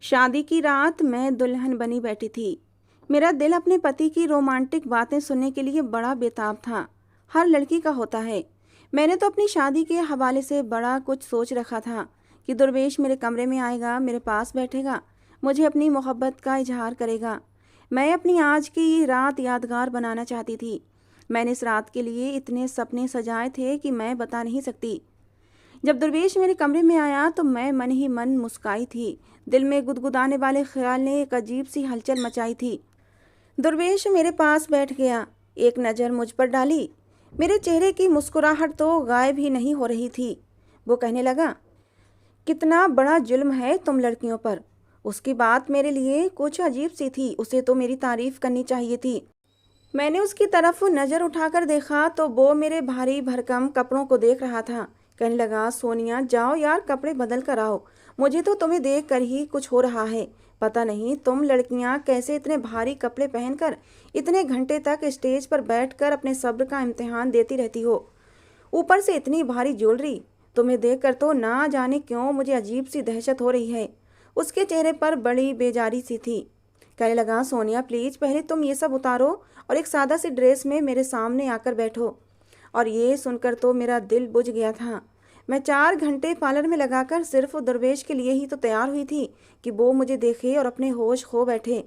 शादी की रात मैं दुल्हन बनी बैठी थी। मेरा दिल अपने पति की रोमांटिक बातें सुनने के लिए बड़ा बेताब था। हर लड़की का होता है। मैंने तो अपनी शादी के हवाले से बड़ा कुछ सोच रखा था कि दुर्वेश मेरे कमरे में आएगा, मेरे पास बैठेगा, मुझे अपनी मोहब्बत का इजहार करेगा। मैं अपनी आज की ये रात यादगार बनाना चाहती थी। मैंने इस रात के लिए इतने सपने सजाए थे कि मैं बता नहीं सकती। जब दुर्वेश मेरे कमरे में आया तो मैं मन ही मन मुस्काई थी। दिल में गुदगुदाने वाले ख्याल ने एक अजीब सी हलचल मचाई थी। दुर्वेश मेरे पास बैठ गया, एक नज़र मुझ पर डाली। मेरे चेहरे की मुस्कुराहट तो गायब ही नहीं हो रही थी। वो कहने लगा, कितना बड़ा जुल्म है तुम लड़कियों पर। उसकी बात मेरे लिए कुछ अजीब सी थी। उसे तो मेरी तारीफ करनी चाहिए थी। मैंने उसकी तरफ नज़र उठाकर देखा तो वो मेरे भारी भरकम कपड़ों को देख रहा था। कहने लगा, सोनिया जाओ यार, कपड़े बदल कर आओ। मुझे तो तुम्हें देख कर ही कुछ हो रहा है। पता नहीं तुम लड़कियां कैसे इतने भारी कपड़े पहनकर इतने घंटे तक स्टेज पर बैठकर अपने सब्र का इम्तिहान देती रहती हो। ऊपर से इतनी भारी ज्वेलरी। तुम्हें देखकर तो ना जाने क्यों मुझे अजीब सी दहशत हो रही है। उसके चेहरे पर बड़ी बेजारी सी थी। कहने लगा, सोनिया प्लीज पहले तुम ये सब उतारो और एक सादा सी ड्रेस में मेरे सामने आकर बैठो। और ये सुनकर तो मेरा दिल बुझ गया था। मैं 4 घंटे पार्लर में लगाकर सिर्फ दुर्वेश के लिए ही तो तैयार हुई थी कि वो मुझे देखे और अपने होश खो बैठे,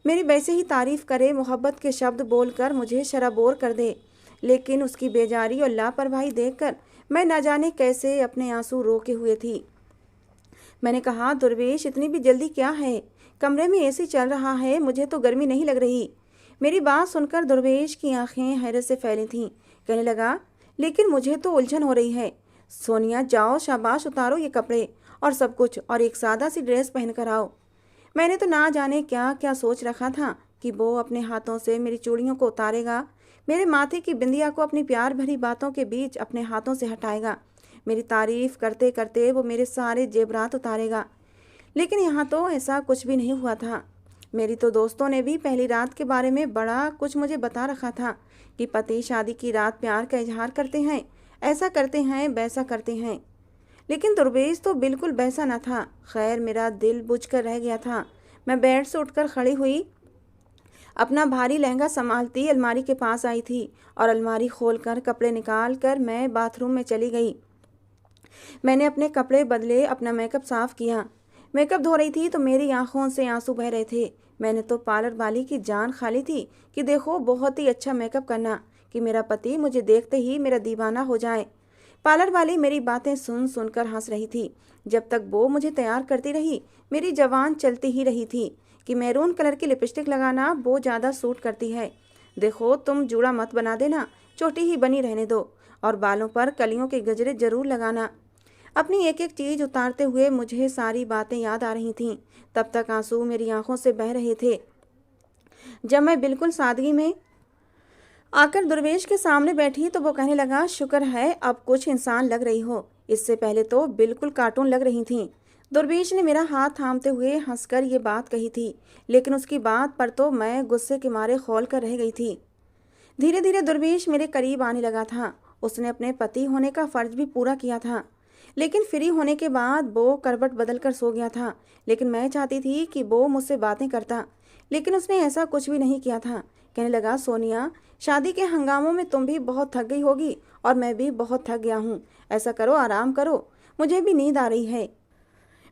मेरी वैसे ही तारीफ करे, मोहब्बत के शब्द बोलकर मुझे शराबोर कर दे। लेकिन उसकी बेजारी और लापरवाही देखकर मैं न जाने कैसे अपने आंसू रोके हुए थी। मैंने कहा, दुर्वेश इतनी भी जल्दी क्या है? कमरे में एसी चल रहा है, मुझे तो गर्मी नहीं लग रही। मेरी बात सुनकर दुर्वेश की आंखें हैरत से फैली थीं। कहने लगा, लेकिन मुझे तो उलझन हो रही है। सोनिया जाओ, शाबाश, उतारो ये कपड़े और सब कुछ और एक सादा सी ड्रेस पहन कर आओ। मैंने तो ना जाने क्या क्या सोच रखा था कि वो अपने हाथों से मेरी चूड़ियों को उतारेगा, मेरे माथे की बिंदिया को अपनी प्यार भरी बातों के बीच अपने हाथों से हटाएगा, मेरी तारीफ करते करते वो मेरे सारे जेवरात उतारेगा। लेकिन यहाँ तो ऐसा कुछ भी नहीं हुआ था। मेरी तो दोस्तों ने भी पहली रात के बारे में बड़ा कुछ मुझे बता रखा था कि पति शादी की रात प्यार का इजहार करते हैं, ऐसा करते हैं, वैसा करते हैं। लेकिन दुर्वेश तो बिल्कुल वैसा न था। खैर, मेरा दिल बुझ कर रह गया था। मैं बेड से उठकर खड़ी हुई, अपना भारी लहंगा संभालती अलमारी के पास आई थी और अलमारी खोलकर कपड़े निकाल कर मैं बाथरूम में चली गई। मैंने अपने कपड़े बदले, अपना मेकअप साफ किया। मेकअप धो रही थी तो मेरी आंखों से आंसू बह रहे थे। मैंने तो पार्लर वाली की जान खा ली थी कि देखो बहुत ही अच्छा मेकअप करना, कि मेरा पति मुझे देखते ही मेरा दीवाना हो जाए। पार्लर वाली मेरी बातें सुन सुनकर हंस रही थी। जब तक वो मुझे तैयार करती रही मेरी जबान चलती ही रही थी कि मैरून कलर की लिपस्टिक लगाना वो ज़्यादा सूट करती है। देखो तुम जूड़ा मत बना देना, छोटी ही बनी रहने दो, और बालों पर कलियों के गजरे जरूर लगाना। अपनी एक एक चीज़ उतारते हुए मुझे सारी बातें याद आ रही थीं। तब तक आंसू मेरी आंखों से बह रहे थे। जब मैं बिल्कुल सादगी में आकर दुर्वेश के सामने बैठी तो वो कहने लगा, शुक्र है अब कुछ इंसान लग रही हो, इससे पहले तो बिल्कुल कार्टून लग रही थी। दुर्वेश ने मेरा हाथ थामते हुए हंसकर ये बात कही थी, लेकिन उसकी बात पर तो मैं गुस्से के मारे खौल कर रह गई थी। धीरे धीरे दुर्वेश मेरे करीब आने लगा था। उसने अपने पति होने का फर्ज भी पूरा किया था, लेकिन फ्री होने के बाद वो करवट बदल कर सो गया था। लेकिन मैं चाहती थी कि वो मुझसे बातें करता, लेकिन उसने ऐसा कुछ भी नहीं किया था। कहने लगा, सोनिया शादी के हंगामों में तुम भी बहुत थक गई होगी और मैं भी बहुत थक गया हूँ। ऐसा करो, आराम करो, मुझे भी नींद आ रही है।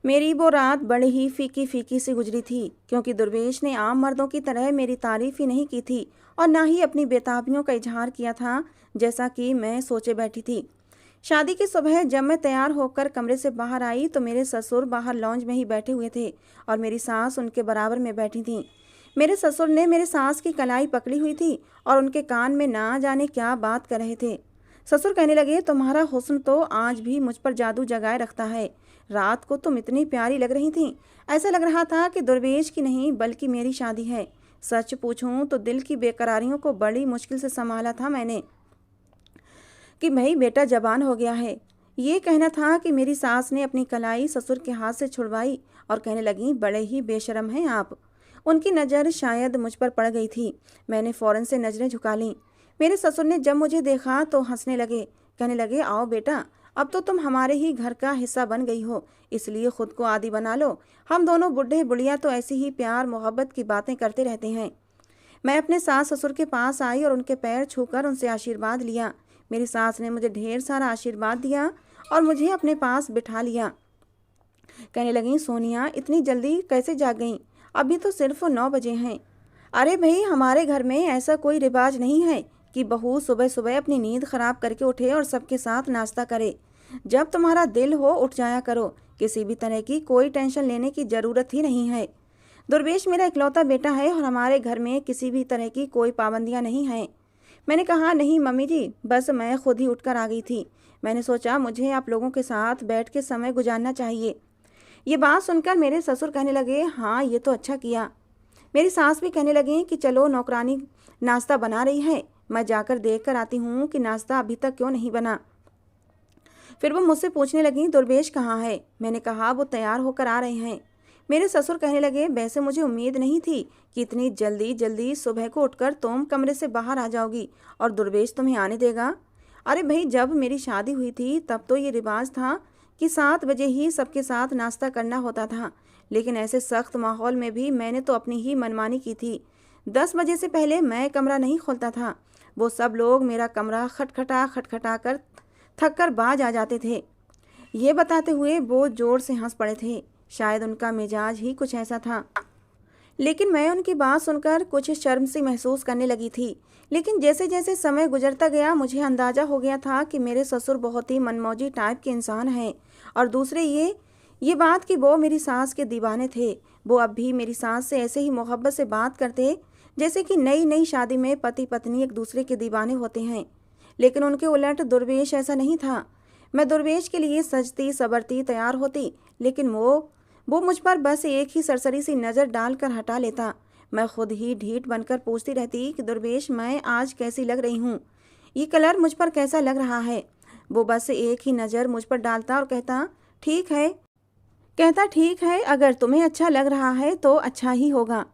मेरी वो रात बड़ी ही फीकी फीकी सी गुजरी थी, क्योंकि दुर्वेश ने आम मर्दों की तरह मेरी तारीफ ही नहीं की थी और ना ही अपनी बेताबियों का इजहार किया था जैसा कि मैं सोचे बैठी थी। शादी की सुबह जब मैं तैयार होकर कमरे से बाहर आई तो मेरे ससुर बाहर लॉन्ज में ही बैठे हुए थे और मेरी सास उनके बराबर में बैठी थी। मेरे ससुर ने मेरे सास की कलाई पकड़ी हुई थी और उनके कान में ना जाने क्या बात कर रहे थे। ससुर कहने लगे, तुम्हारा हुस्न तो आज भी मुझ पर जादू जगाए रखता है। रात को तुम इतनी प्यारी लग रही थी, ऐसा लग रहा था कि दुर्वेश की नहीं बल्कि मेरी शादी है। सच पूछूं तो दिल की बेकरारियों को बड़ी मुश्किल से संभाला था मैंने कि भाई बेटा जवान हो गया है। ये कहना था कि मेरी सास ने अपनी कलाई ससुर के हाथ से छुड़वाई और कहने लगी, बड़े ही बेशरम हैं आप। उनकी नज़र शायद मुझ पर पड़ गई थी। मैंने फ़ौरन से नज़रें झुका लीं। मेरे ससुर ने जब मुझे देखा तो हंसने लगे। कहने लगे, आओ बेटा, अब तो तुम हमारे ही घर का हिस्सा बन गई हो, इसलिए खुद को आदी बना लो। हम दोनों बुढ़े बुढ़िया तो ऐसी ही प्यार मोहब्बत की बातें करते रहते हैं। मैं अपने सास ससुर के पास आई और उनके पैर छूकर उनसे आशीर्वाद लिया। मेरी सास ने मुझे ढेर सारा आशीर्वाद दिया और मुझे अपने पास बिठा लिया। कहने लगी, सोनिया इतनी जल्दी कैसे जाग गई? अभी तो सिर्फ 9 बजे हैं। अरे भाई, हमारे घर में ऐसा कोई रिवाज नहीं है कि बहू सुबह सुबह अपनी नींद खराब करके उठे और सबके साथ नाश्ता करे। जब तुम्हारा दिल हो उठ जाया करो, किसी भी तरह की कोई टेंशन लेने की ज़रूरत ही नहीं है। दुर्वेश मेरा इकलौता बेटा है और हमारे घर में किसी भी तरह की कोई पाबंदियां नहीं हैं। मैंने कहा, नहीं मम्मी जी, बस मैं खुद ही उठकर आ गई थी। मैंने सोचा मुझे आप लोगों के साथ बैठ के समय गुजारना चाहिए। ये बात सुनकर मेरे ससुर कहने लगे, हाँ ये तो अच्छा किया। मेरी सास भी कहने लगी कि चलो नौकरानी नाश्ता बना रही है, मैं जाकर देख कर आती हूँ कि नाश्ता अभी तक क्यों नहीं बना। फिर वो मुझसे पूछने लगी, दुर्वेश कहाँ है? मैंने कहा, वो तैयार होकर आ रहे हैं। मेरे ससुर कहने लगे, वैसे मुझे उम्मीद नहीं थी कि इतनी जल्दी जल्दी सुबह को उठकर तुम कमरे से बाहर आ जाओगी और दुर्वेश तुम्हें आने देगा। अरे भाई, जब मेरी शादी हुई थी तब तो ये रिवाज था कि 7 बजे ही सबके साथ नाश्ता करना होता था, लेकिन ऐसे सख्त माहौल में भी मैंने तो अपनी ही मनमानी की थी। 10 बजे से पहले मैं कमरा नहीं खोलता था। वो सब लोग मेरा कमरा खटखटा कर थक कर बाज आ जाते थे। ये बताते हुए वो जोर से हंस पड़े थे। शायद उनका मिजाज ही कुछ ऐसा था। लेकिन मैं उनकी बात सुनकर कुछ शर्म सी महसूस करने लगी थी। लेकिन जैसे जैसे समय गुजरता गया मुझे अंदाज़ा हो गया था कि मेरे ससुर बहुत ही मनमौजी टाइप के इंसान हैं। और दूसरे ये बात कि वो मेरी सास के दीवाने थे। वो अब भी मेरी सास से ऐसे ही मोहब्बत से बात करते जैसे कि नई नई शादी में पति पत्नी एक दूसरे के दीवाने होते हैं। लेकिन उनके उलट दुर्वेश ऐसा नहीं था। मैं दुर्वेश के लिए सजती सवरती तैयार होती, लेकिन वो मुझ पर बस एक ही सरसरी सी नज़र डालकर हटा लेता। मैं खुद ही ढीठ बनकर पूछती रहती कि दुर्वेश, मैं आज कैसी लग रही हूँ? ये कलर मुझ पर कैसा लग रहा है? वो बस एक ही नज़र मुझ पर डालता और कहता ठीक है, अगर तुम्हें अच्छा लग रहा है तो अच्छा ही होगा।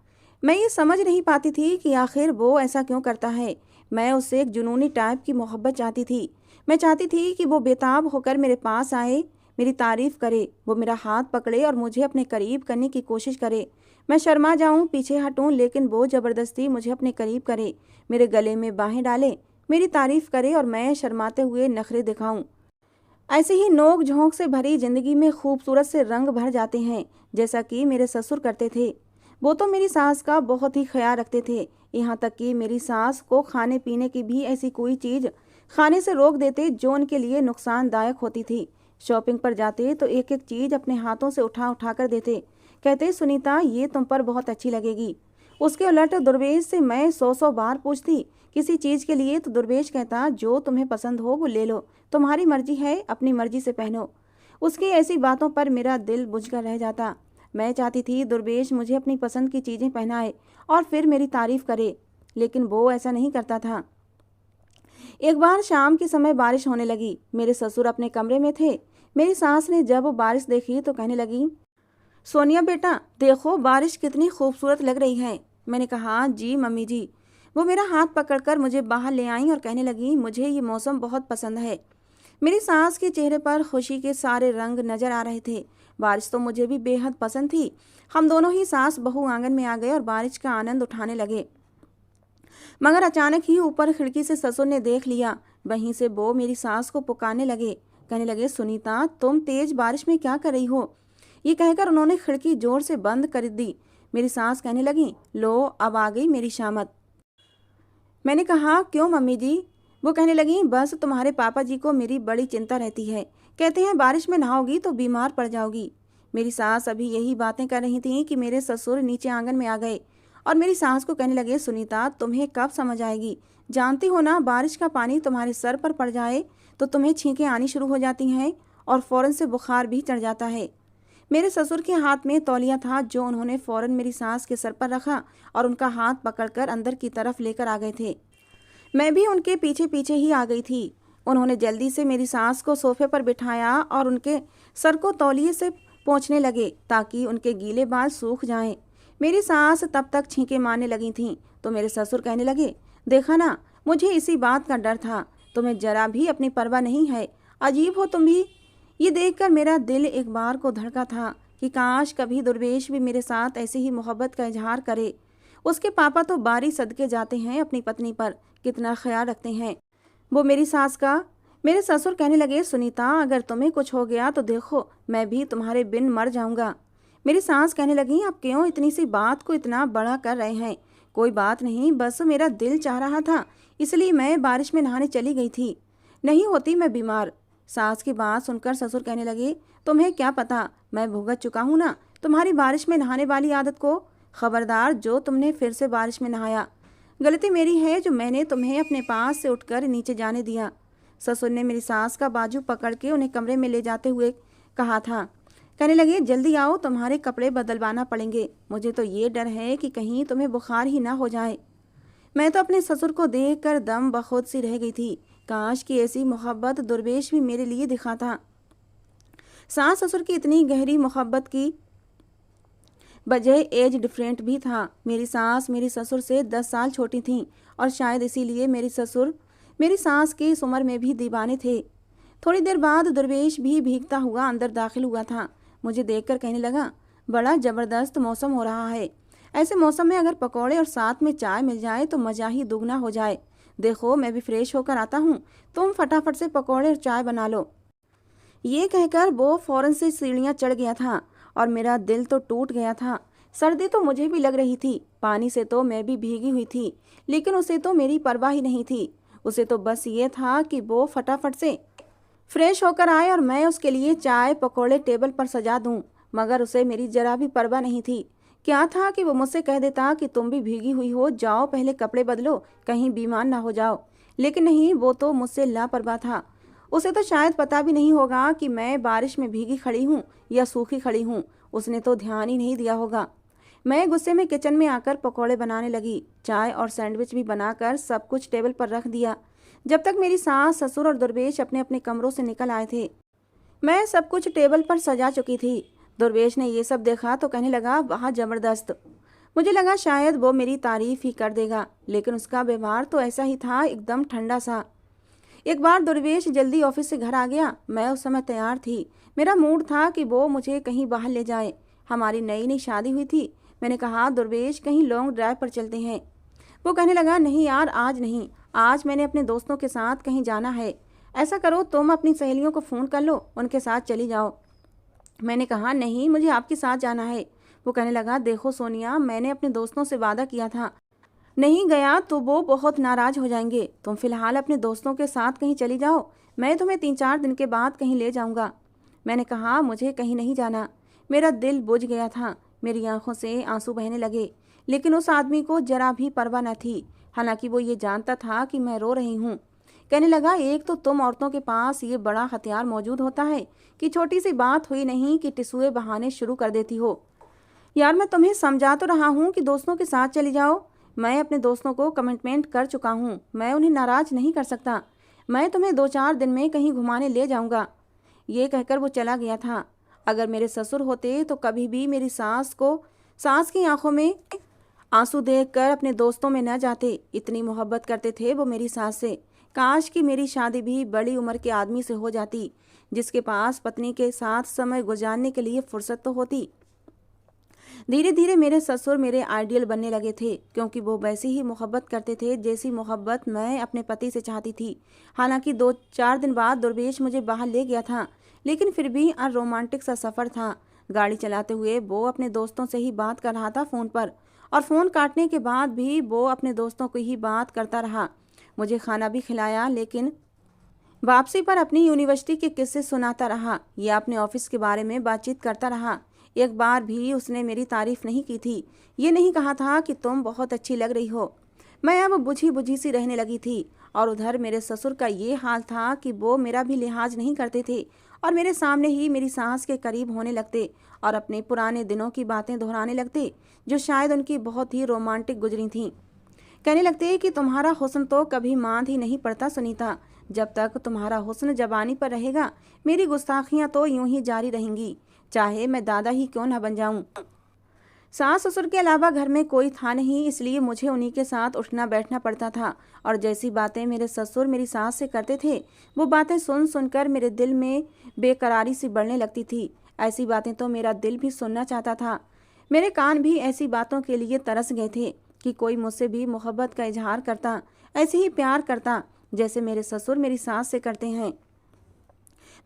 मैं ये समझ नहीं पाती थी कि आखिर वो ऐसा क्यों करता है। मैं उससे एक जुनूनी टाइप की मोहब्बत चाहती थी। मैं चाहती थी कि वो बेताब होकर मेरे पास आए, मेरी तारीफ़ करे, वो मेरा हाथ पकड़े और मुझे अपने करीब करने की कोशिश करे। मैं शर्मा जाऊं, पीछे हटूं, लेकिन वो ज़बरदस्ती मुझे अपने करीब करे, मेरे गले में बाहें डाले, मेरी तारीफ़ करे और मैं शर्माते हुए नखरे दिखाऊं। ऐसे ही नोक झोंक से भरी जिंदगी में खूबसूरत से रंग भर जाते हैं, जैसा कि मेरे ससुर करते थे। वो तो मेरी सास का बहुत ही ख्याल रखते थे, यहाँ तक कि मेरी सास को खाने पीने की भी ऐसी कोई चीज़ खाने से रोक देते जो उनके लिए नुकसानदायक होती थी। शॉपिंग पर जाते तो एक एक चीज़ अपने हाथों से उठा उठा कर देते। कहते, सुनीता ये तुम पर बहुत अच्छी लगेगी। उसके उलट दुर्वेश से मैं 100 बार पूछती किसी चीज़ के लिए तो दुर्वेश कहता, जो तुम्हें पसंद हो वो ले लो, तुम्हारी मर्जी है, अपनी मर्जी से पहनो। उसकी ऐसी बातों पर मेरा दिल बुझकर रह जाता। मैं चाहती थी दुर्वेश मुझे अपनी पसंद की चीज़ें पहनाए और फिर मेरी तारीफ़ करे, लेकिन वो ऐसा नहीं करता था। एक बार शाम के समय बारिश होने लगी। मेरे ससुर अपने कमरे में थे। मेरी सास ने जब वो बारिश देखी तो कहने लगी, सोनिया बेटा देखो बारिश कितनी खूबसूरत लग रही है। मैंने कहा, जी मम्मी जी। वो मेरा हाथ पकड़कर मुझे बाहर ले आई और कहने लगी, मुझे ये मौसम बहुत पसंद है। मेरी सास के चेहरे पर खुशी के सारे रंग नजर आ रहे थे। बारिश तो मुझे भी बेहद पसंद थी। हम दोनों ही सास बहू आंगन में आ गए और बारिश का आनंद उठाने लगे। मगर अचानक ही ऊपर खिड़की से ससुर ने देख लिया। वहीं से वो मेरी सास को पुकारने लगे, कहने लगे, सुनीता तुम तेज बारिश में क्या कर रही हो? ये कहकर उन्होंने खिड़की जोर से बंद कर दी। मेरी सास कहने लगी, लो अब आ गई मेरी शामत। मैंने कहा, क्यों मम्मी जी? वो कहने लगी, बस तुम्हारे पापा जी को मेरी बड़ी चिंता रहती है। कहते हैं बारिश में नहाओगी तो बीमार पड़ जाओगी। मेरी सास अभी यही बातें कर रही थी कि मेरे ससुर नीचे आंगन में आ गए और मेरी सास को कहने लगे, सुनीता तुम्हें कब समझ आएगी? जानती हो ना, बारिश का पानी तुम्हारे सर पर पड़ जाए तो तुम्हें छींकें आनी शुरू हो जाती हैं और फ़ौरन से बुखार भी चढ़ जाता है। मेरे ससुर के हाथ में तौलिया था जो उन्होंने फ़ौरन मेरी सास के सर पर रखा और उनका हाथ पकड़कर अंदर की तरफ लेकर आ गए थे। मैं भी उनके पीछे पीछे ही आ गई थी। उन्होंने जल्दी से मेरी सास को सोफे पर बिठाया और उनके सर को तौलिए से पोंछने लगे ताकि उनके गीले बाल सूख जाएं। मेरी सास तब तक छींके मारने लगी थीं तो मेरे ससुर कहने लगे, देखा ना, मुझे इसी बात का डर था। तुम्हें जरा भी अपनी परवाह नहीं है। अजीब हो तुम भी। ये देखकर मेरा दिल एक बार को धड़का था कि काश कभी दुर्वेश भी मेरे साथ ऐसे ही मोहब्बत का इजहार करे। उसके पापा तो बारी सदके जाते हैं अपनी पत्नी पर, कितना ख्याल रखते हैं वो मेरी सास का। मेरे ससुर कहने लगे, सुनीता अगर तुम्हें कुछ हो गया तो देखो मैं भी तुम्हारे बिन मर जाऊंगा। मेरी सास कहने लगी, आप क्यों इतनी सी बात को इतना बड़ा कर रहे हैं? कोई बात नहीं, बस मेरा दिल चाह रहा था इसलिए मैं बारिश में नहाने चली गई थी, नहीं होती मैं बीमार। सास की बात सुनकर ससुर कहने लगे, तुम्हें क्या पता, मैं भुगत चुका हूँ ना तुम्हारी बारिश में नहाने वाली आदत को। खबरदार जो तुमने फिर से बारिश में नहाया। गलती मेरी है जो मैंने तुम्हें अपने पास से उठकर नीचे जाने दिया। ससुर ने मेरी सास का बाजू पकड़ के उन्हें कमरे में ले जाते हुए कहा था। कहने लगे, जल्दी आओ तुम्हारे कपड़े बदलवाना पड़ेंगे, मुझे तो ये डर है कि कहीं तुम्हें बुखार ही ना हो जाए। मैं तो अपने ससुर को देखकर दम बखुद सी रह गई थी। काश की ऐसी मोहब्बत दुर्वेश भी मेरे लिए दिखाता। सास ससुर की इतनी गहरी मोहब्बत की वजह एज डिफरेंट भी था। मेरी सास मेरी ससुर से 10 साल छोटी थीं और शायद इसीलिए मेरी ससुर मेरी सास की इस उम्र में भी दीवाने थे। थोड़ी देर बाद दुर्वेश भी भीगता हुआ अंदर दाखिल हुआ था। मुझे देखकर कहने लगा, बड़ा ज़बरदस्त मौसम हो रहा है, ऐसे मौसम में अगर पकौड़े और साथ में चाय मिल जाए तो मज़ा ही दुगना हो जाए। देखो मैं भी फ्रेश होकर आता हूँ, तुम फटाफट से पकौड़े और चाय बना लो। ये कहकर वो फौरन से सीढ़ियाँ चढ़ गया था और मेरा दिल तो टूट गया था। सर्दी तो मुझे भी लग रही थी, पानी से तो मैं भी भीगी हुई थी, लेकिन उसे तो मेरी परवाह ही नहीं थी। उसे तो बस ये था कि वो फटाफट से फ्रेश होकर आए और मैं उसके लिए चाय पकौड़े टेबल पर सजा दूं। मगर उसे मेरी जरा भी परवाह नहीं थी। क्या था कि वो मुझसे कह देता कि तुम भी भीगी हुई हो, जाओ पहले कपड़े बदलो, कहीं बीमार ना हो जाओ। लेकिन नहीं, वो तो मुझसे लापरवाह था। उसे तो शायद पता भी नहीं होगा कि मैं बारिश में भीगी खड़ी हूँ या सूखी खड़ी हूँ। उसने तो ध्यान ही नहीं दिया होगा। मैं गुस्से में किचन में आकर पकौड़े बनाने लगी। चाय और सैंडविच भी बनाकर सब कुछ टेबल पर रख दिया। जब तक मेरी सास ससुर और दुर्वेश अपने अपने कमरों से निकल आए थे, मैं सब कुछ टेबल पर सजा चुकी थी। दुर्वेश ने ये सब देखा तो कहने लगा, वाह जबरदस्त। मुझे लगा शायद वो मेरी तारीफ ही कर देगा, लेकिन उसका व्यवहार तो ऐसा ही था, एकदम ठंडा सा। एक बार दुर्वेश जल्दी ऑफिस से घर आ गया। मैं उस समय तैयार थी। मेरा मूड था कि वो मुझे कहीं बाहर ले जाए। हमारी नई नई शादी हुई थी। मैंने कहा, दुर्वेश कहीं लॉन्ग ड्राइव पर चलते हैं। वो कहने लगा, नहीं यार आज नहीं, आज मैंने अपने दोस्तों के साथ कहीं जाना है। ऐसा करो तुम अपनी सहेलियों को फ़ोन कर लो, उनके साथ चली जाओ। मैंने कहा, नहीं मुझे आपके साथ जाना है। वो कहने लगा, देखो सोनिया, मैंने अपने दोस्तों से वादा किया था, नहीं गया तो वो बहुत नाराज़ हो जाएंगे। तुम फिलहाल अपने दोस्तों के साथ कहीं चली जाओ, मैं तुम्हें 3-4 दिन के बाद कहीं ले जाऊंगा। मैंने कहा, मुझे कहीं नहीं जाना। मेरा दिल बुझ गया था, मेरी आंखों से आंसू बहने लगे। लेकिन उस आदमी को जरा भी परवाह न थी, हालांकि वो ये जानता था कि मैं रो रही हूँ। कहने लगा, एक तो तुम औरतों के पास ये बड़ा हथियार मौजूद होता है कि छोटी सी बात हुई नहीं कि टिसुए बहाने शुरू कर देती हो। यार मैं तुम्हें समझा तो रहा हूँ कि दोस्तों के साथ चली जाओ। मैं अपने दोस्तों को कमिटमेंट कर चुका हूँ, मैं उन्हें नाराज़ नहीं कर सकता। मैं तुम्हें 2-4 दिन में कहीं घुमाने ले जाऊँगा। ये कहकर वो चला गया था। अगर मेरे ससुर होते तो कभी भी मेरी सास की आंखों में आंसू देखकर अपने दोस्तों में न जाते। इतनी मोहब्बत करते थे वो मेरी सास से। काश कि मेरी शादी भी बड़ी उम्र के आदमी से हो जाती, जिसके पास पत्नी के साथ समय गुजारने के लिए फुर्सत तो होती। धीरे धीरे मेरे ससुर मेरे आइडियल बनने लगे थे, क्योंकि वो वैसी ही मोहब्बत करते थे जैसी मोहब्बत मैं अपने पति से चाहती थी। हालांकि 2-4 दिन बाद दुर्वेश मुझे बाहर ले गया था, लेकिन फिर भी रोमांटिक सा सफ़र था। गाड़ी चलाते हुए वो अपने दोस्तों से ही बात कर रहा था फ़ोन पर, और फ़ोन काटने के बाद भी वो अपने दोस्तों को ही बात करता रहा। मुझे खाना भी खिलाया, लेकिन वापसी पर अपनी यूनिवर्सिटी के किस्से सुनाता रहा या अपने ऑफिस के बारे में बातचीत करता रहा। एक बार भी उसने मेरी तारीफ नहीं की थी, ये नहीं कहा था कि तुम बहुत अच्छी लग रही हो। मैं अब बुझी बुझी सी रहने लगी थी, और उधर मेरे ससुर का ये हाल था कि वो मेरा भी लिहाज नहीं करते थे और मेरे सामने ही मेरी सास के करीब होने लगते और अपने पुराने दिनों की बातें दोहराने लगते, जो शायद उनकी बहुत ही रोमांटिक गुजरी थीं। कहने लगते कि तुम्हारा हुस्न तो कभी मांद ही नहीं पड़ता सुनीता, जब तक तुम्हारा हुस्न जबानी पर रहेगा मेरी गुस्ताखियां तो यूं ही जारी रहेंगी, चाहे मैं दादा ही क्यों न बन जाऊं। सास ससुर के अलावा घर में कोई था नहीं, इसलिए मुझे उन्हीं के साथ उठना बैठना पड़ता था। और जैसी बातें मेरे ससुर मेरी सास से करते थे, वो बातें सुन सुनकर मेरे दिल में बेकरारी सी बढ़ने लगती थी। ऐसी बातें तो मेरा दिल भी सुनना चाहता था। मेरे कान भी ऐसी बातों के लिए तरस गए थे कि कोई मुझसे भी मोहब्बत का इजहार करता, ऐसे ही प्यार करता जैसे मेरे ससुर मेरी सास से करते हैं।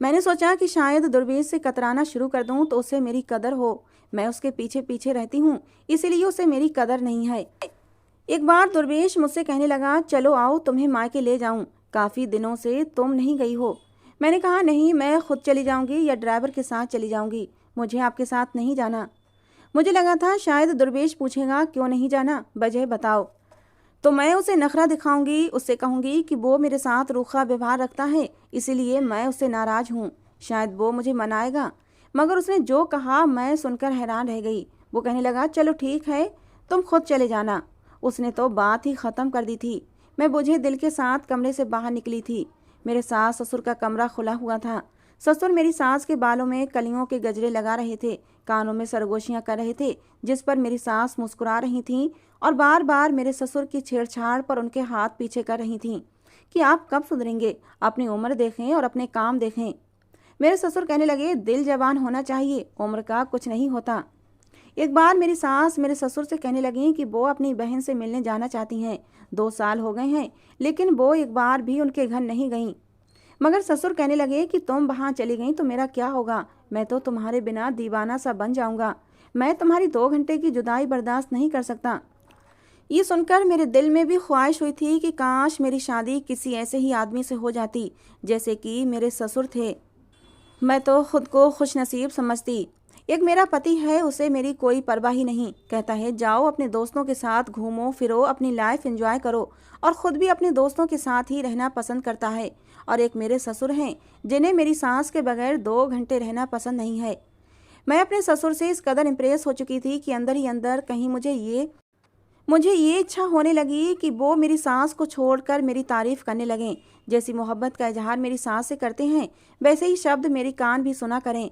मैंने सोचा कि शायद दुर्वेश से कतराना शुरू कर दूं तो उसे मेरी कदर हो। मैं उसके पीछे पीछे रहती हूँ, इसीलिए उसे मेरी कदर नहीं है। एक बार दुर्वेश मुझसे कहने लगा, चलो आओ तुम्हें मायके ले जाऊं, काफ़ी दिनों से तुम नहीं गई हो। मैंने कहा, नहीं, मैं खुद चली जाऊंगी या ड्राइवर के साथ चली जाऊंगी, मुझे आपके साथ नहीं जाना। मुझे लगा था शायद दुर्वेश पूछेगा क्यों नहीं जाना, वजह बताओ। तो मैं उसे नखरा दिखाऊंगी, उससे कहूंगी कि वो मेरे साथ रूखा व्यवहार रखता है, इसीलिए मैं उससे नाराज हूँ। शायद वो मुझे मनाएगा। मगर उसने जो कहा मैं सुनकर हैरान रह गई। वो कहने लगा, चलो ठीक है, तुम खुद चले जाना। उसने तो बात ही ख़त्म कर दी थी। मैं बुझे दिल के साथ कमरे से बाहर निकली थी। मेरे सास ससुर का कमरा खुला हुआ था। ससुर मेरी सास के बालों में कलियों के गजरे लगा रहे थे, कानों में सरगोशियां कर रहे थे, जिस पर मेरी सास मुस्कुरा रही थीं और बार बार मेरे ससुर की छेड़छाड़ पर उनके हाथ पीछे कर रही थीं कि आप कब सुधरेंगे, अपनी उम्र देखें और अपने काम देखें। मेरे ससुर कहने लगे, दिल जवान होना चाहिए, उम्र का कुछ नहीं होता। एक बार मेरी सास मेरे ससुर से कहने लगी कि वो अपनी बहन से मिलने जाना चाहती हैं। 2 साल हो गए हैं, लेकिन वो एक बार भी उनके घर नहीं गईं। मगर ससुर कहने लगे कि तुम वहाँ चली गई तो मेरा क्या होगा, मैं तो तुम्हारे बिना दीवाना सा बन जाऊंगा। मैं तुम्हारी 2 घंटे की जुदाई बर्दाश्त नहीं कर सकता। ये सुनकर मेरे दिल में भी ख्वाहिश हुई थी कि काश मेरी शादी किसी ऐसे ही आदमी से हो जाती जैसे कि मेरे ससुर थे। मैं तो खुद को खुशनसीब समझती। एक मेरा पति है, उसे मेरी कोई परवाह ही नहीं। कहता है, जाओ अपने दोस्तों के साथ घूमो फिरो, अपनी लाइफ एंजॉय करो, और ख़ुद भी अपने दोस्तों के साथ ही रहना पसंद करता है। और एक मेरे ससुर हैं जिन्हें मेरी सास के बगैर 2 घंटे रहना पसंद नहीं है। मैं अपने ससुर से इस कदर इम्प्रेस हो चुकी थी कि अंदर ही अंदर कहीं मुझे ये इच्छा होने लगी कि वो मेरी सास को छोड़कर मेरी तारीफ़ करने लगें। जैसी मोहब्बत का इजहार मेरी सास से करते हैं, वैसे ही शब्द मेरी कान भी सुना करें।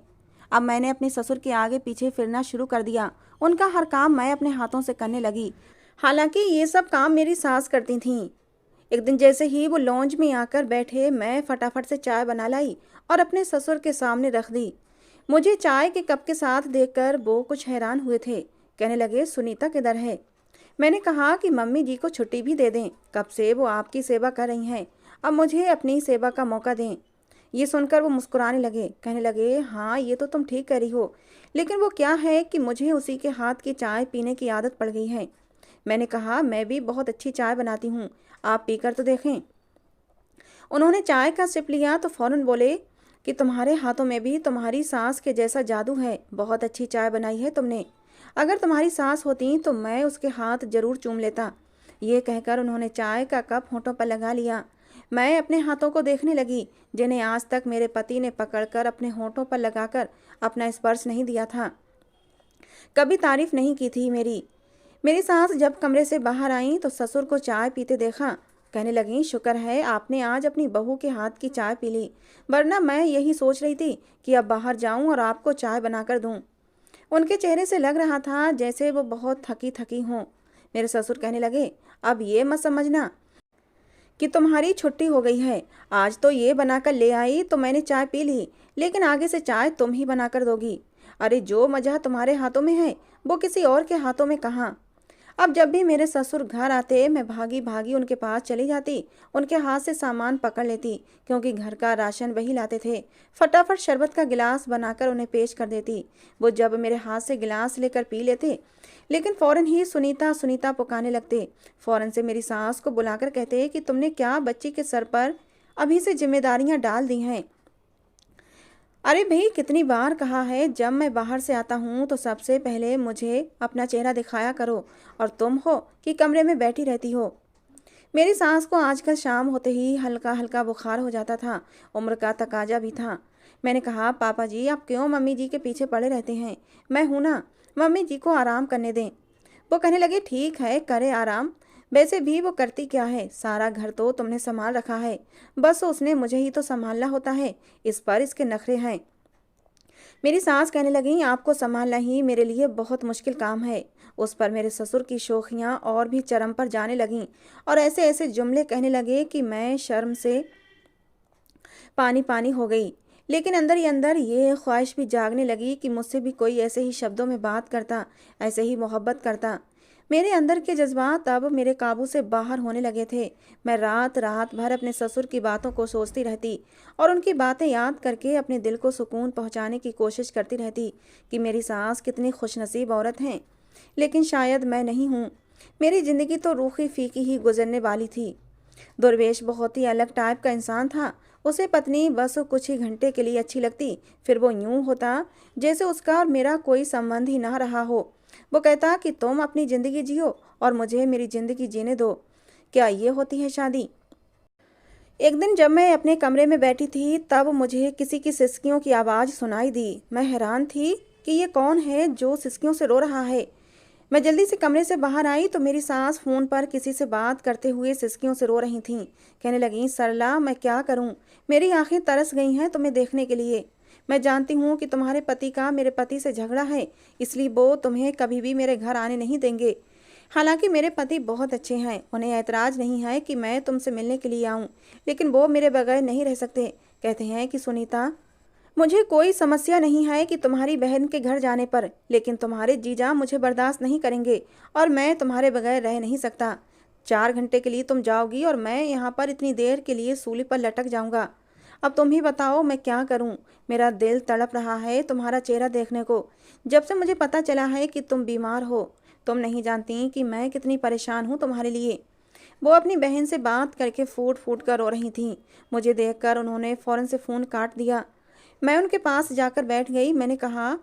अब मैंने अपने ससुर के आगे पीछे फिरना शुरू कर दिया। उनका हर काम मैं अपने हाथों से करने लगी। हालांकि ये सब काम मेरी सास करती थीं। एक दिन जैसे ही वो लॉन्ज में आकर बैठे, मैं फटाफट से चाय बना लाई और अपने ससुर के सामने रख दी। मुझे चाय के कप के साथ देखकर वो कुछ हैरान हुए थे। कहने लगे, सुनीता किधर है? मैंने कहा कि मम्मी जी को छुट्टी भी दे दें, कब से वो आपकी सेवा कर रही हैं, अब मुझे अपनी सेवा का मौका दें। ये सुनकर वो मुस्कुराने लगे। कहने लगे, हाँ ये तो तुम ठीक कह रही हो, लेकिन वो क्या है कि मुझे उसी के हाथ की चाय पीने की आदत पड़ गई है। मैंने कहा, मैं भी बहुत अच्छी चाय बनाती हूँ, आप पीकर तो देखें। उन्होंने चाय का सिप लिया तो फौरन बोले कि तुम्हारे हाथों में भी तुम्हारी सास के जैसा जादू है, बहुत अच्छी चाय बनाई है तुमने। अगर तुम्हारी सास होती तो मैं उसके हाथ जरूर चूम लेता। ये कहकर उन्होंने चाय का कप होठों पर लगा लिया। मैं अपने हाथों को देखने लगी, जिन्हें आज तक मेरे पति ने पकड़कर अपने होठों पर लगाकर अपना स्पर्श नहीं दिया था, कभी तारीफ नहीं की थी मेरी सास जब कमरे से बाहर आई तो ससुर को चाय पीते देखा। कहने लगी, शुक्र है आपने आज अपनी बहू के हाथ की चाय पी ली, वरना मैं यही सोच रही थी कि अब बाहर जाऊं और आपको चाय बनाकर दूं। उनके चेहरे से लग रहा था जैसे वो बहुत थकी थकी हों। मेरे ससुर कहने लगे, अब ये मत समझना कि तुम्हारी छुट्टी हो गई है। आज तो ये बनाकर ले आई तो मैंने चाय पी ली, लेकिन आगे से चाय तुम ही बनाकर दोगी। अरे जो मजा तुम्हारे हाथों में है वो किसी और के हाथों में कहाँ। अब जब भी मेरे ससुर घर आते मैं भागी भागी उनके पास चली जाती, उनके हाथ से सामान पकड़ लेती, क्योंकि घर का राशन वही लाते थे। फटाफट शरबत का गिलास बनाकर उन्हें पेश कर देती। वो जब मेरे हाथ से गिलास लेकर पी लेते, लेकिन फ़ौरन ही सुनीता सुनीता पुकारने लगते। फ़ौरन से मेरी सास को बुलाकर कहते कि तुमने क्या बच्ची के सर पर अभी से जिम्मेदारियां डाल दी हैं। अरे भाई, कितनी बार कहा है, जब मैं बाहर से आता हूँ तो सबसे पहले मुझे अपना चेहरा दिखाया करो, और तुम हो कि कमरे में बैठी रहती हो। मेरी सास को आजकल शाम होते ही हल्का हल्का बुखार हो जाता था, उम्र का तकाजा भी था। मैंने कहा, पापा जी आप क्यों मम्मी जी के पीछे पड़े रहते हैं, मैं हूं ना, मम्मी जी को आराम करने दें। वो कहने लगे, ठीक है करे आराम, वैसे भी वो करती क्या है, सारा घर तो तुमने संभाल रखा है, बस उसने मुझे ही तो संभालना होता है, इस पर इसके नखरे हैं। मेरी सास कहने लगी, आपको संभालना ही मेरे लिए बहुत मुश्किल काम है। उस पर मेरे ससुर की शोखियाँ और भी चरम पर जाने लगीं और ऐसे ऐसे जुमले कहने लगे कि मैं शर्म से पानी पानी हो गई। लेकिन अंदर ही अंदर ये ख्वाहिश भी जागने लगी कि मुझसे भी कोई ऐसे ही शब्दों में बात करता, ऐसे ही मोहब्बत करता। मेरे अंदर के जज्बात अब मेरे काबू से बाहर होने लगे थे। मैं रात रात भर अपने ससुर की बातों को सोचती रहती और उनकी बातें याद करके अपने दिल को सुकून पहुंचाने की कोशिश करती रहती कि मेरी सास कितनी खुशनसीब औरत हैं। लेकिन शायद मैं नहीं हूँ। मेरी ज़िंदगी तो रूखी फीकी ही गुजरने वाली थी। दुर्वेश बहुत ही अलग टाइप का इंसान था। उसे पत्नी बस कुछ ही घंटे के लिए अच्छी लगती, फिर वो यूं होता जैसे उसका और मेरा कोई संबंध ही ना रहा हो। वो कहता कि तुम अपनी ज़िंदगी जियो और मुझे मेरी ज़िंदगी जीने दो। क्या ये होती है शादी? एक दिन जब मैं अपने कमरे में बैठी थी तब मुझे किसी की सिसकियों की आवाज़ सुनाई दी। मैं हैरान थी कि ये कौन है जो सिसकियों से रो रहा है। मैं जल्दी से कमरे से बाहर आई तो मेरी सास फ़ोन पर किसी से बात करते हुए सिसकियों से रो रही थीं। कहने लगीं, सरला मैं क्या करूं? मेरी आंखें तरस गई हैं तुम्हें देखने के लिए। मैं जानती हूं कि तुम्हारे पति का मेरे पति से झगड़ा है, इसलिए वो तुम्हें कभी भी मेरे घर आने नहीं देंगे। हालांकि मेरे पति बहुत अच्छे हैं, उन्हें ऐतराज़ नहीं है कि मैं तुमसे मिलने के लिए आऊं, लेकिन वो मेरे बगैर नहीं रह सकते। कहते हैं कि सुनीता, मुझे कोई समस्या नहीं है कि तुम्हारी बहन के घर जाने पर, लेकिन तुम्हारे जीजा मुझे बर्दाश्त नहीं करेंगे और मैं तुम्हारे बगैर रह नहीं सकता। 4 घंटे के लिए तुम जाओगी और मैं यहाँ पर इतनी देर के लिए सूली पर लटक जाऊँगा। अब तुम ही बताओ मैं क्या करूँ? मेरा दिल तड़प रहा है तुम्हारा चेहरा देखने को। जब से मुझे पता चला है कि तुम बीमार हो, तुम नहीं जानती कि मैं कितनी परेशान हूँ तुम्हारे लिए। वो अपनी बहन से बात करके फूट फूट कर रो रही थीं। मुझे देखकर उन्होंने फ़ौरन से फ़ोन काट दिया। मैं उनके पास जाकर बैठ गई। मैंने कहा,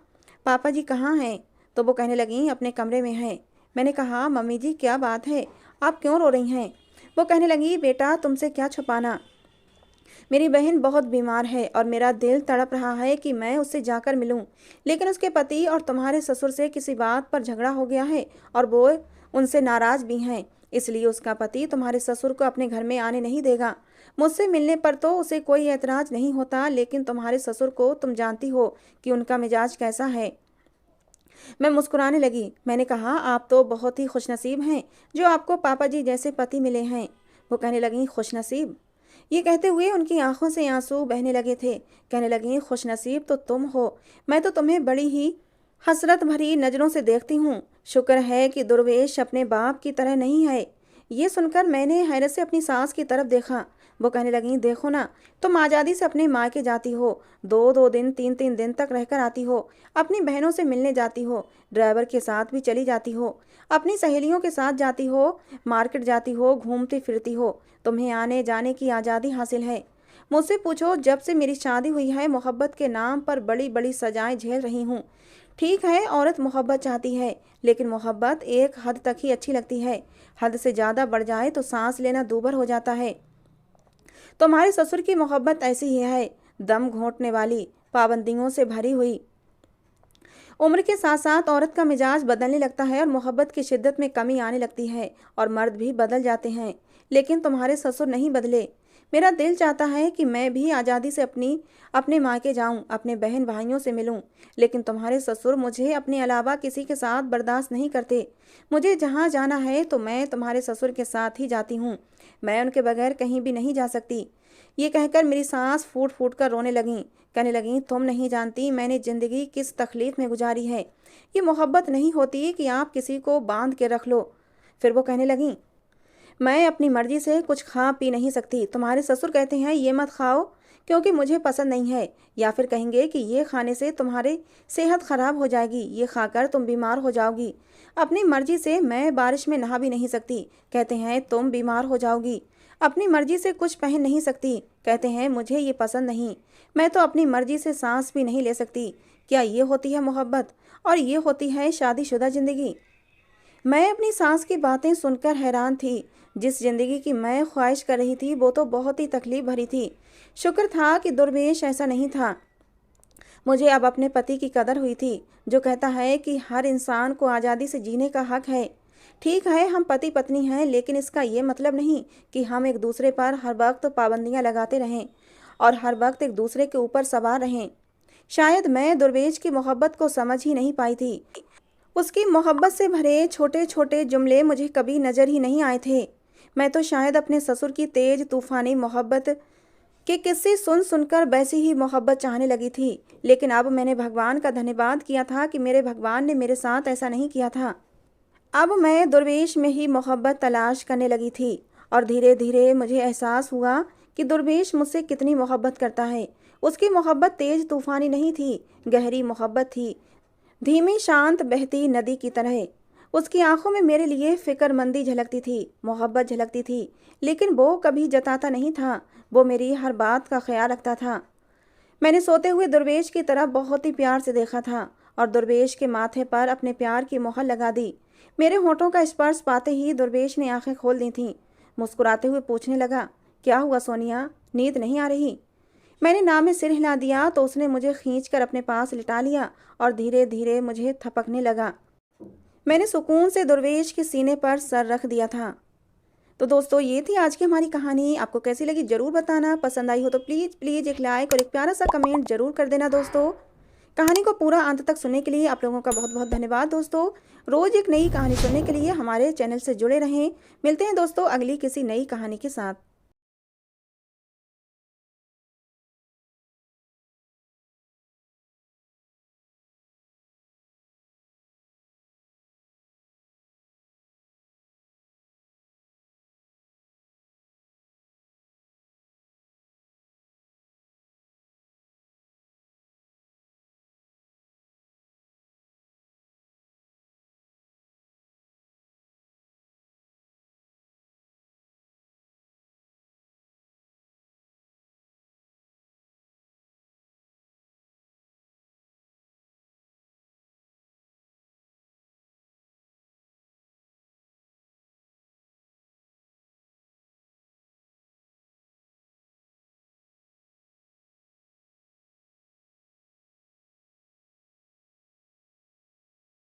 पापा जी कहाँ हैं? तो वो कहने लगीं, अपने कमरे में हैं। मैंने कहा, मम्मी जी क्या बात है, आप क्यों रो रही हैं? वो कहने लगी, बेटा तुमसे क्या छुपाना, मेरी बहन बहुत बीमार है और मेरा दिल तड़प रहा है कि मैं उससे जाकर मिलूं, लेकिन उसके पति और तुम्हारे ससुर से किसी बात पर झगड़ा हो गया है और वो उनसे नाराज़ भी हैं। इसलिए उसका पति तुम्हारे ससुर को अपने घर में आने नहीं देगा। मुझसे मिलने पर तो उसे कोई ऐतराज़ नहीं होता, लेकिन तुम्हारे ससुर को तुम जानती हो कि उनका मिजाज कैसा है। मैं मुस्कुराने लगी। मैंने कहा, आप तो बहुत ही खुशनसीब हैं जो आपको पापा जी जैसे पति मिले हैं। वो कहने लगी, खुशनसीब? ये कहते हुए उनकी आंखों से आंसू बहने लगे थे। कहने लगी, खुशनसीब तो तुम हो, मैं तो तुम्हें बड़ी ही हसरत भरी नज़रों से देखती हूँ। शुक्र है कि दुर्वेश अपने बाप की तरह नहीं है। ये सुनकर मैंने हैरत से अपनी सास की तरफ देखा। वो कहने लगी, देखो ना, तुम आज़ादी से अपने मायके जाती हो, 2-2 दिन 3-3 दिन तक रहकर आती हो, अपनी बहनों से मिलने जाती हो, ड्राइवर के साथ भी चली जाती हो, अपनी सहेलियों के साथ जाती हो, मार्केट जाती हो, घूमती फिरती हो। तुम्हें आने जाने की आज़ादी हासिल है। मुझसे पूछो, जब से मेरी शादी हुई है मोहब्बत के नाम पर बड़ी बड़ी सजाएं झेल रही हूँ। ठीक है, औरत मोहब्बत चाहती है, लेकिन मोहब्बत एक हद तक ही अच्छी लगती है। हद से ज़्यादा बढ़ जाए तो सांस लेना दूभर हो जाता है। तुम्हारे ससुर की मोहब्बत ऐसी ही है, दम घोंटने वाली, पाबंदियों से भरी हुई। उम्र के साथ साथ औरत का मिजाज बदलने लगता है और मोहब्बत की शिद्दत में कमी आने लगती है और मर्द भी बदल जाते हैं, लेकिन तुम्हारे ससुर नहीं बदले। मेरा दिल चाहता है कि मैं भी आज़ादी से अपने मायके जाऊं, अपने बहन भाइयों से मिलूं, लेकिन तुम्हारे ससुर मुझे अपने अलावा किसी के साथ बर्दाश्त नहीं करते। मुझे जहां जाना है तो मैं तुम्हारे ससुर के साथ ही जाती हूँ, मैं उनके बगैर कहीं भी नहीं जा सकती। ये कहकर मेरी सांस फूट फूट कर रोने लगीं। कहने लगीं, तुम नहीं जानती मैंने ज़िंदगी किस तकलीफ़ में गुजारी है। ये मोहब्बत नहीं होती कि आप किसी को बांध के रख लो। फिर वो कहने लगीं, मैं अपनी मर्जी से कुछ खा पी नहीं सकती। तुम्हारे ससुर कहते हैं ये मत खाओ क्योंकि मुझे पसंद नहीं है, या फिर कहेंगे कि ये खाने से तुम्हारी सेहत खराब हो जाएगी, ये खाकर तुम बीमार हो जाओगी। अपनी मर्जी से मैं बारिश में नहा भी नहीं सकती, कहते हैं तुम बीमार हो जाओगी। अपनी मर्जी से कुछ पहन नहीं सकती, कहते हैं मुझे ये पसंद नहीं। मैं तो अपनी मर्जी से सांस भी नहीं ले सकती। क्या ये होती है मोहब्बत? और ये होती है शादीशुदा ज़िंदगी? मैं अपनी सास की बातें सुनकर हैरान थी। जिस जिंदगी की मैं ख्वाहिश कर रही थी वो तो बहुत ही तकलीफ भरी थी। शुक्र था कि दुर्वेश ऐसा नहीं था। मुझे अब अपने पति की कदर हुई थी, जो कहता है कि हर इंसान को आज़ादी से जीने का हक है। ठीक है, हम पति पत्नी हैं, लेकिन इसका ये मतलब नहीं कि हम एक दूसरे पर हर वक्त पाबंदियां लगाते रहें और हर वक्त एक दूसरे के ऊपर सवार रहें। शायद मैं दुर्वेश की मोहब्बत को समझ ही नहीं पाई थी। उसकी मोहब्बत से भरे छोटे छोटे जुमले मुझे कभी नज़र ही नहीं आए थे। मैं तो शायद अपने ससुर की तेज तूफानी मोहब्बत के किस्से सुन सुनकर वैसी ही मोहब्बत चाहने लगी थी। लेकिन अब मैंने भगवान का धन्यवाद किया था कि मेरे भगवान ने मेरे साथ ऐसा नहीं किया था। अब मैं दुर्वेश में ही मोहब्बत तलाश करने लगी थी और धीरे धीरे मुझे एहसास हुआ कि दुर्वेश मुझसे कितनी मोहब्बत करता है। उसकी मोहब्बत तेज तूफानी नहीं थी, गहरी मोहब्बत थी, धीमी शांत बहती नदी की तरह। उसकी आंखों में मेरे लिए फिक्रमंदी झलकती थी, मोहब्बत झलकती थी, लेकिन वो कभी जताता नहीं था। वो मेरी हर बात का ख्याल रखता था। मैंने सोते हुए दुर्वेश की तरफ बहुत ही प्यार से देखा था और दुर्वेश के माथे पर अपने प्यार की मोहर लगा दी। मेरे होठों का स्पर्श पाते ही दुर्वेश ने आंखें खोल दी थीं। मुस्कुराते हुए पूछने लगा, क्या हुआ सोनिया, नींद नहीं आ रही? मैंने नाम में सिर हिला दिया तो उसने मुझे खींचकर अपने पास लिटा लिया और धीरे धीरे मुझे थपकने लगा। मैंने सुकून से दुर्वेश के सीने पर सर रख दिया था। तो दोस्तों, ये थी आज की हमारी कहानी। आपको कैसी लगी ज़रूर बताना। पसंद आई हो तो प्लीज़ प्लीज़ एक लाइक और एक प्यारा सा कमेंट ज़रूर कर देना दोस्तों। कहानी को पूरा अंत तक सुनने के लिए आप लोगों का बहुत बहुत धन्यवाद दोस्तों। रोज़ एक नई कहानी सुनने के लिए हमारे चैनल से जुड़े रहें। मिलते हैं दोस्तों अगली किसी नई कहानी के साथ।